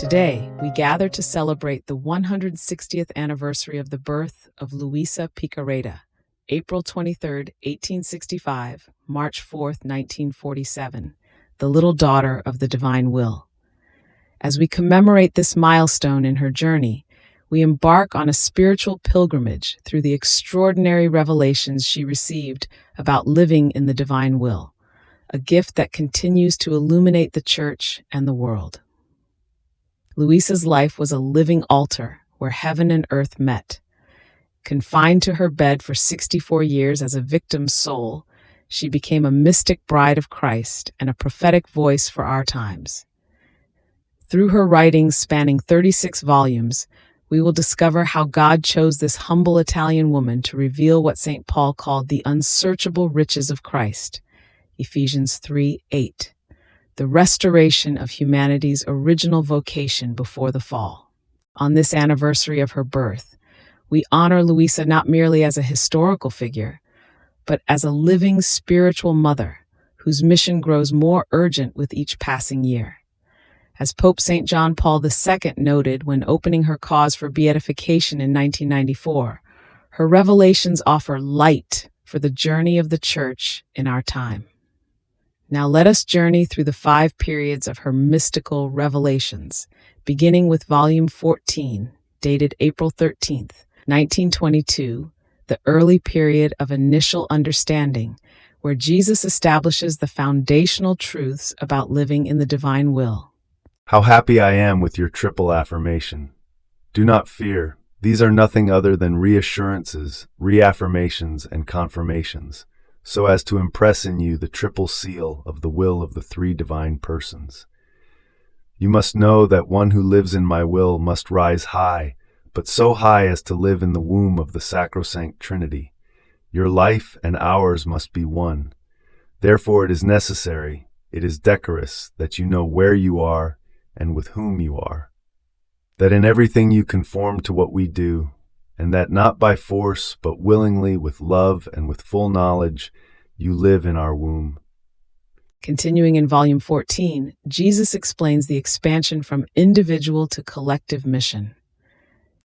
Today, we gather to celebrate the 160th anniversary of the birth of Luisa Piccarreta, April 23, 1865, March 4, 1947, the little daughter of the divine will. As we commemorate this milestone in her journey, we embark on a spiritual pilgrimage through the extraordinary revelations she received about living in the divine will, a gift that continues to illuminate the Church and the world. Luisa's life was a living altar where heaven and earth met. Confined to her bed for 64 years as a victim's soul, she became a mystic bride of Christ and a prophetic voice for our times. Through her writings spanning 36 volumes, we will discover how God chose this humble Italian woman to reveal what St. Paul called the unsearchable riches of Christ, Ephesians 3:8. The restoration of humanity's original vocation before the fall. On this anniversary of her birth, we honor Luisa not merely as a historical figure, but as a living spiritual mother whose mission grows more urgent with each passing year. As Pope St. John Paul II noted when opening her cause for beatification in 1994, her revelations offer light for the journey of the Church in our time. Now let us journey through the 5 periods of her mystical revelations, beginning with Volume 14, dated April 13, 1922, the early period of initial understanding, where Jesus establishes the foundational truths about living in the divine will. How happy I am with your triple affirmation. Do not fear. These are nothing other than reassurances, reaffirmations, and confirmations, so as to impress in you the triple seal of the will of the 3 divine persons. You must know that one who lives in my will must rise high, but so high as to live in the womb of the sacrosanct Trinity. Your life and ours must be one. Therefore it is necessary, it is decorous, that you know where you are and with whom you are. That in everything you conform to what we do, and that not by force, but willingly, with love and with full knowledge, you live in our womb. Continuing in Volume 14, Jesus explains the expansion from individual to collective mission.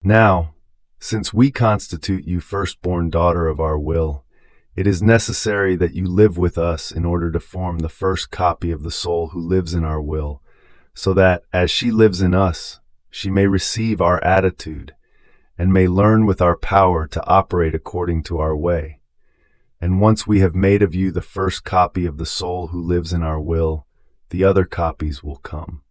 Now, since we constitute you firstborn daughter of our will, it is necessary that you live with us in order to form the first copy of the soul who lives in our will, so that, as she lives in us, she may receive our attitude, and may learn with our power to operate according to our way. And once we have made of you the first copy of the soul who lives in our will, the other copies will come.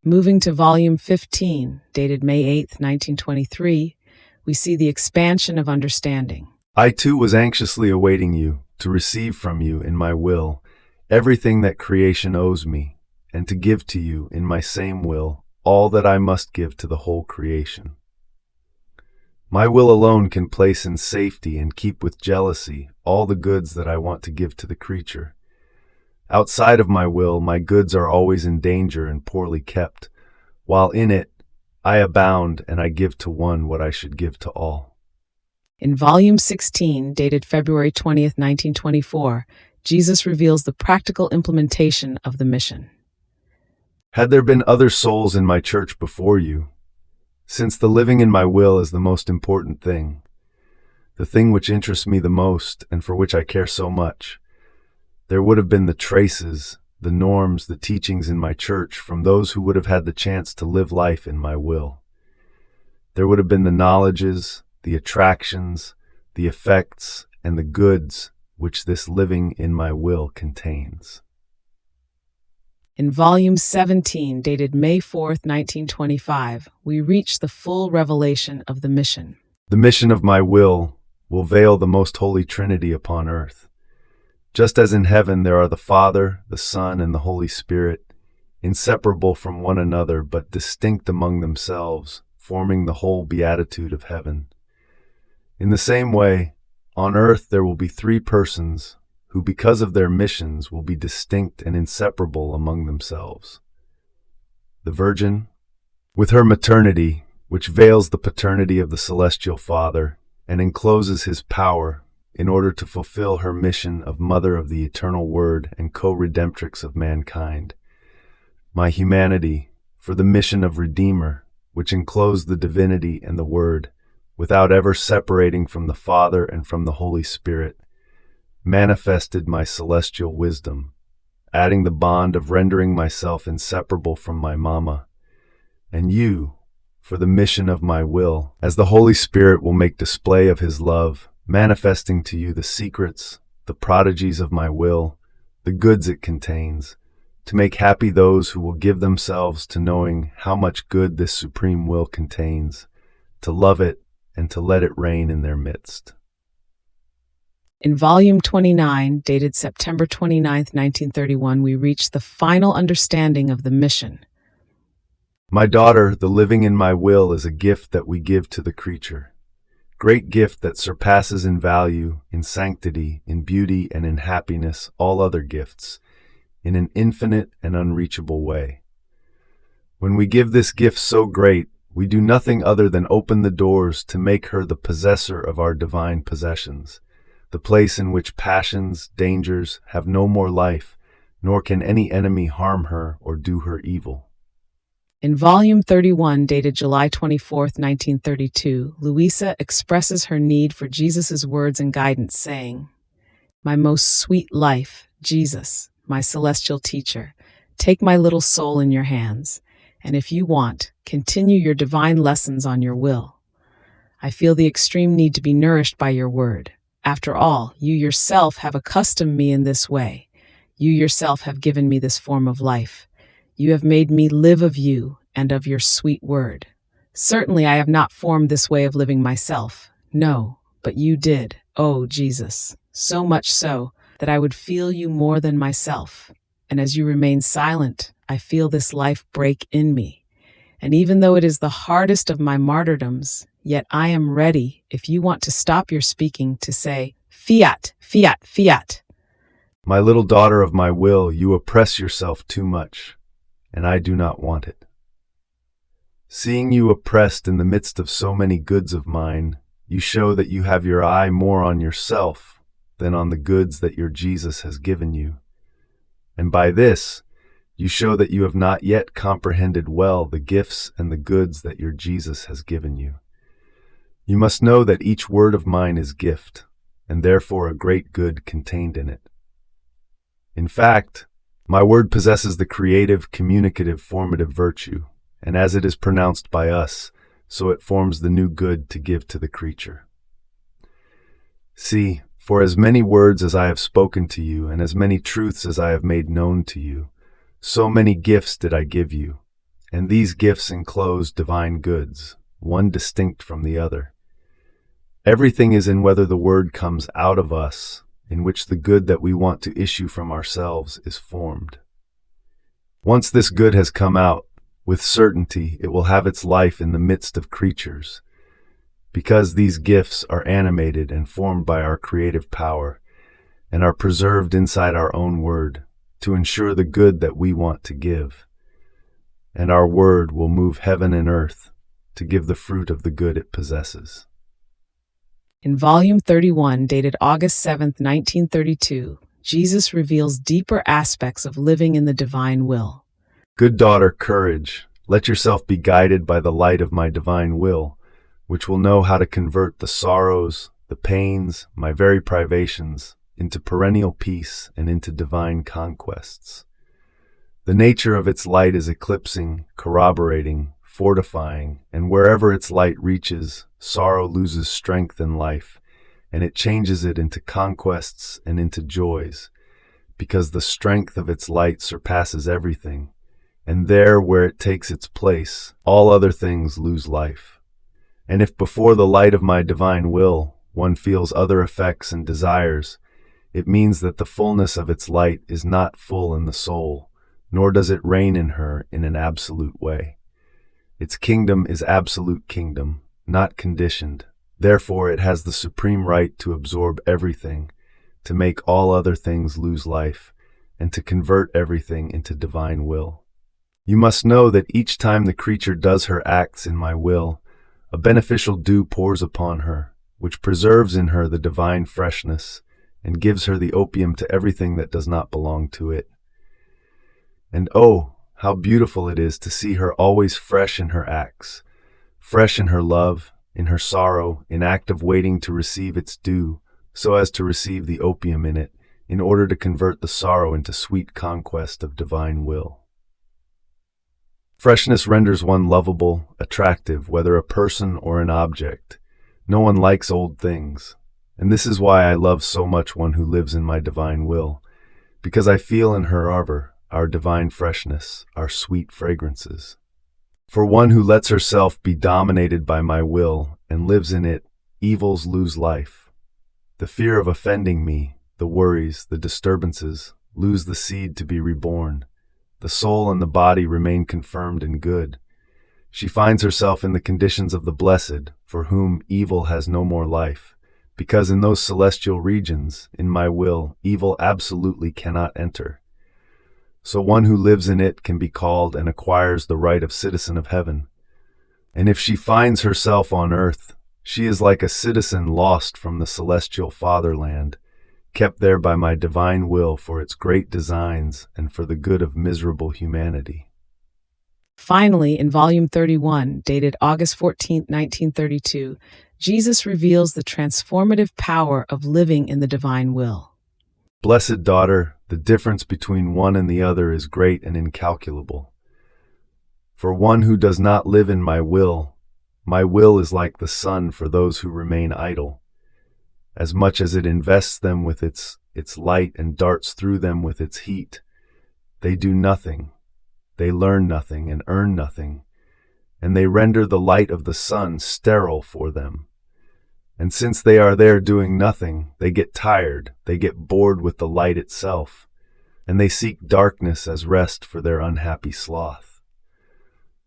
Moving to Volume 15, dated May 8, 1923, we see the expansion of understanding. I too was anxiously awaiting you, to receive from you in my will everything that creation owes me, and to give to you in my same will all that I must give to the whole creation. My will alone can place in safety and keep with jealousy all the goods that I want to give to the creature. Outside of my will, my goods are always in danger and poorly kept, while in it, I abound and I give to one what I should give to all. In Volume 16, dated February 20th, 1924, Jesus reveals the practical implementation of the mission. Had there been other souls in my church before you, since the living in my will is the most important thing, the thing which interests me the most and for which I care so much, there would have been the traces, the norms, the teachings in my church from those who would have had the chance to live life in my will. There would have been the knowledges, the attractions, the effects, and the goods which this living in my will contains. In Volume 17, dated May 4th, 1925, we reach the full revelation of the mission. The mission of my will veil the most holy Trinity upon earth. Just as in heaven there are the Father, the Son, and the Holy Spirit, inseparable from one another but distinct among themselves, forming the whole beatitude of heaven. In the same way, on earth there will be 3 persons who, because of their missions, will be distinct and inseparable among themselves. The Virgin, with her maternity, which veils the paternity of the Celestial Father and encloses his power in order to fulfill her mission of Mother of the Eternal Word and co-redemptrix of mankind. My humanity, for the mission of Redeemer, which enclosed the divinity and the Word, without ever separating from the Father and from the Holy Spirit, manifested my celestial wisdom, adding the bond of rendering myself inseparable from my Mama, and you, for the mission of my will, as the Holy Spirit will make display of His love, manifesting to you the secrets, the prodigies of my will, the goods it contains, to make happy those who will give themselves to knowing how much good this supreme will contains, to love it and to let it reign in their midst. In Volume 29, dated September 29, 1931, we reach the final understanding of the mission. My daughter, the living in my will is a gift that we give to the creature. Great gift that surpasses in value, in sanctity, in beauty, and in happiness all other gifts, in an infinite and unreachable way. When we give this gift so great, we do nothing other than open the doors to make her the possessor of our divine possessions, the place in which passions, dangers have no more life, nor can any enemy harm her or do her evil. In Volume 31, dated July 24, 1932, Luisa expresses her need for Jesus' words and guidance, saying, "My most sweet life, Jesus, my celestial teacher, take my little soul in your hands, and if you want, continue your divine lessons on your will. I feel the extreme need to be nourished by your word. After all, you yourself have accustomed me in this way. You yourself have given me this form of life. You have made me live of you and of your sweet word. Certainly I have not formed this way of living myself. No, but you did, oh Jesus, so much so that I would feel you more than myself. And as you remain silent, I feel this life break in me. And even though it is the hardest of my martyrdoms, yet I am ready, if you want to stop your speaking, to say, Fiat, Fiat, Fiat." My little daughter of my will, you oppress yourself too much, and I do not want it. Seeing you oppressed in the midst of so many goods of mine, you show that you have your eye more on yourself than on the goods that your Jesus has given you. And by this, you show that you have not yet comprehended well the gifts and the goods that your Jesus has given you. You must know that each word of mine is gift, and therefore a great good contained in it. In fact, my word possesses the creative, communicative, formative virtue, and as it is pronounced by us, so it forms the new good to give to the creature. See, for as many words as I have spoken to you, and as many truths as I have made known to you, so many gifts did I give you, and these gifts enclose divine goods, one distinct from the other. Everything is in whether the word comes out of us, in which the good that we want to issue from ourselves is formed. Once this good has come out, with certainty it will have its life in the midst of creatures, because these gifts are animated and formed by our creative power, and are preserved inside our own word, to ensure the good that we want to give. And our word will move heaven and earth to give the fruit of the good it possesses. In Volume 31, dated August 7, 1932, Jesus reveals deeper aspects of living in the divine will. Good daughter, courage. Let yourself be guided by the light of my divine will, which will know how to convert the sorrows, the pains, my very privations, into perennial peace and into divine conquests. The nature of its light is eclipsing, corroborating, fortifying, and wherever its light reaches, sorrow loses strength in life, and it changes it into conquests and into joys, because the strength of its light surpasses everything, and there where it takes its place, all other things lose life. And if before the light of my divine will, one feels other effects and desires, it means that the fullness of its light is not full in the soul, nor does it reign in her in an absolute way. Its kingdom is absolute kingdom, not conditioned. Therefore it has the supreme right to absorb everything, to make all other things lose life, and to convert everything into divine will. You must know that each time the creature does her acts in my will, a beneficial dew pours upon her, which preserves in her the divine freshness, and gives her the opium to everything that does not belong to it. And oh, How beautiful it is to see her always fresh in her acts, fresh in her love, in her sorrow, in active waiting to receive its due, so as to receive the opium in it, in order to convert the sorrow into sweet conquest of divine will. Freshness renders one lovable, attractive, whether a person or an object. No one likes old things, and this is why I love so much one who lives in my divine will, because I feel in her arbor our divine freshness, our sweet fragrances. For one who lets herself be dominated by my will and lives in it, evils lose life. The fear of offending me, the worries, the disturbances, lose the seed to be reborn. The soul and the body remain confirmed in good. She finds herself in the conditions of the blessed, for whom evil has no more life, because in those celestial regions, in my will, evil absolutely cannot enter. So one who lives in it can be called and acquires the right of citizen of heaven. And if she finds herself on earth, she is like a citizen lost from the celestial fatherland, kept there by my divine will for its great designs and for the good of miserable humanity. Finally, in Volume 31, dated August 14, 1932, Jesus reveals the transformative power of living in the divine will. Blessed daughter, the difference between one and the other is great and incalculable. For one who does not live in my will is like the sun for those who remain idle. As much as it invests them with its light and darts through them with its heat, they do nothing, they learn nothing and earn nothing, and they render the light of the sun sterile for them. And since they are there doing nothing, they get tired, they get bored with the light itself, and they seek darkness as rest for their unhappy sloth.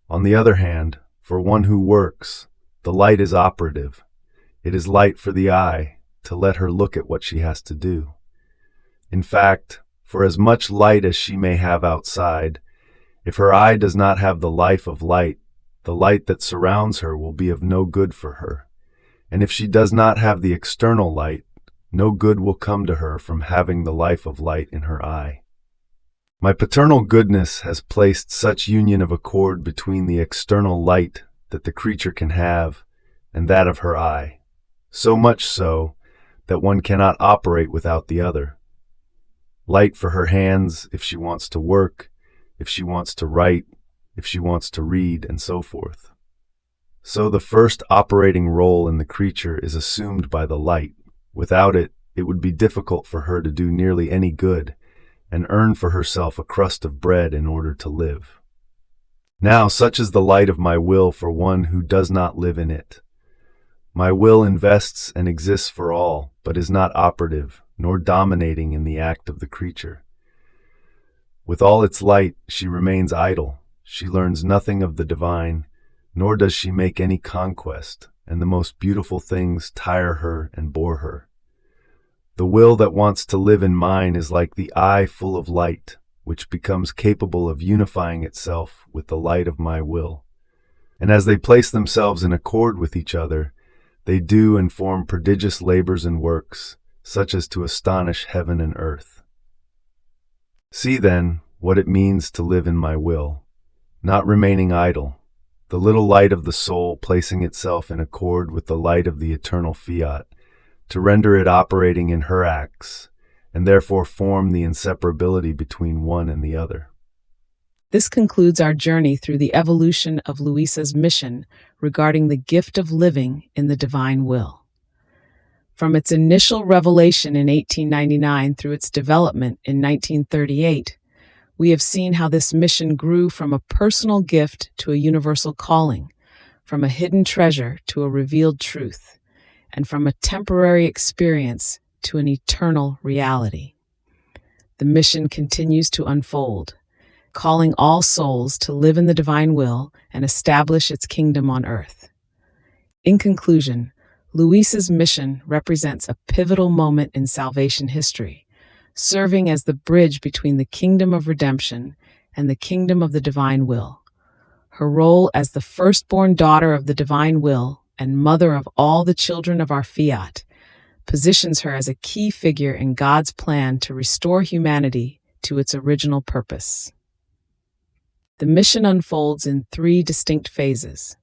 On the other hand, for one who works, the light is operative. It is light for the eye, to let her look at what she has to do. In fact, for as much light as she may have outside, if her eye does not have the life of light, the light that surrounds her will be of no good for her. And if she does not have the external light, no good will come to her from having the life of light in her eye. My paternal goodness has placed such union of accord between the external light that the creature can have and that of her eye, so much so that one cannot operate without the other. Light for her hands if she wants to work, if she wants to write, if she wants to read, and so forth. So the first operating role in the creature is assumed by the light. Without it, it would be difficult for her to do nearly any good and earn for herself a crust of bread in order to live. Now, such is the light of my will for one who does not live in it. My will invests and exists for all, but is not operative, nor dominating in the act of the creature. With all its light, she remains idle. She learns nothing of the divine, nor does she make any conquest, and the most beautiful things tire her and bore her. The will that wants to live in mine is like the eye full of light, which becomes capable of unifying itself with the light of my will. And as they place themselves in accord with each other, they do and form prodigious labors and works, such as to astonish heaven and earth. See, then, what it means to live in my will, not remaining idle, the little light of the soul placing itself in accord with the light of the eternal fiat, to render it operating in her acts, and therefore form the inseparability between one and the other. This concludes our journey through the evolution of Luisa's mission regarding the gift of living in the divine will. From its initial revelation in 1899 through its development in 1938, we have seen how this mission grew from a personal gift to a universal calling, from a hidden treasure to a revealed truth, and from a temporary experience to an eternal reality. The mission continues to unfold, calling all souls to live in the divine will and establish its kingdom on earth. In conclusion, Luisa's mission represents a pivotal moment in salvation history, serving as the bridge between the kingdom of redemption and the kingdom of the divine will. Her role as the firstborn daughter of the divine will and mother of all the children of our fiat positions her as a key figure in God's plan to restore humanity to its original purpose. The mission unfolds in three distinct phases.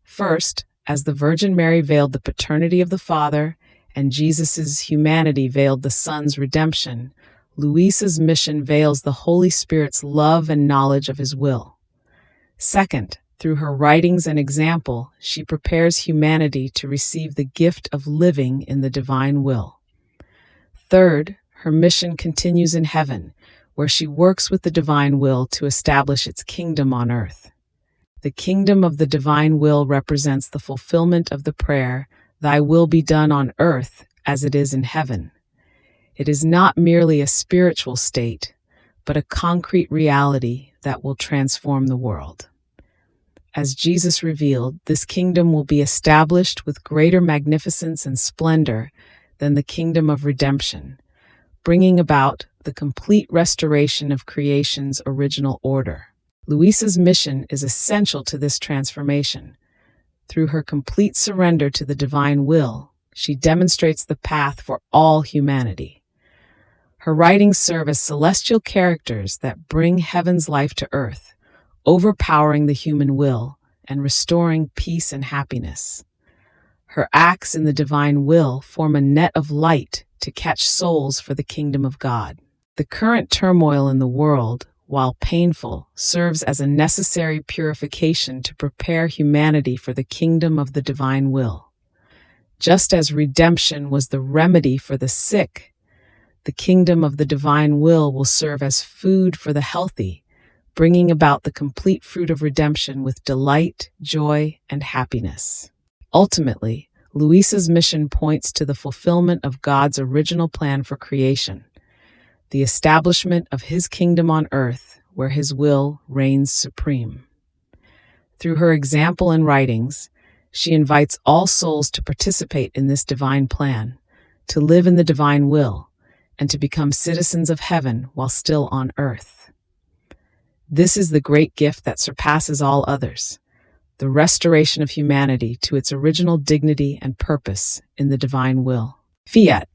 First, as the Virgin Mary veiled the paternity of the Father and Jesus' humanity veiled the Son's redemption, Luisa's mission veils the Holy Spirit's love and knowledge of his will. Second, through her writings and example, she prepares humanity to receive the gift of living in the divine will. Third, her mission continues in heaven, where she works with the divine will to establish its kingdom on earth. The kingdom of the divine will represents the fulfillment of the prayer, "Thy will be done on earth as it is in heaven." It is not merely a spiritual state, but a concrete reality that will transform the world. As Jesus revealed, this kingdom will be established with greater magnificence and splendor than the kingdom of redemption, bringing about the complete restoration of creation's original order. Luisa's mission is essential to this transformation. Through her complete surrender to the divine will, she demonstrates the path for all humanity. Her writings serve as celestial characters that bring heaven's life to earth, overpowering the human will and restoring peace and happiness. Her acts in the divine will form a net of light to catch souls for the kingdom of God. The current turmoil in the world, while painful, serves as a necessary purification to prepare humanity for the kingdom of the divine will. Just as redemption was the remedy for the sick, the kingdom of the divine will serve as food for the healthy, bringing about the complete fruit of redemption with delight, joy, and happiness. Ultimately, Luisa's mission points to the fulfillment of God's original plan for creation, the establishment of his kingdom on earth, where his will reigns supreme. Through her example and writings, she invites all souls to participate in this divine plan, to live in the divine will, and to become citizens of heaven while still on earth. This is the great gift that surpasses all others, the restoration of humanity to its original dignity and purpose in the divine will. Fiat.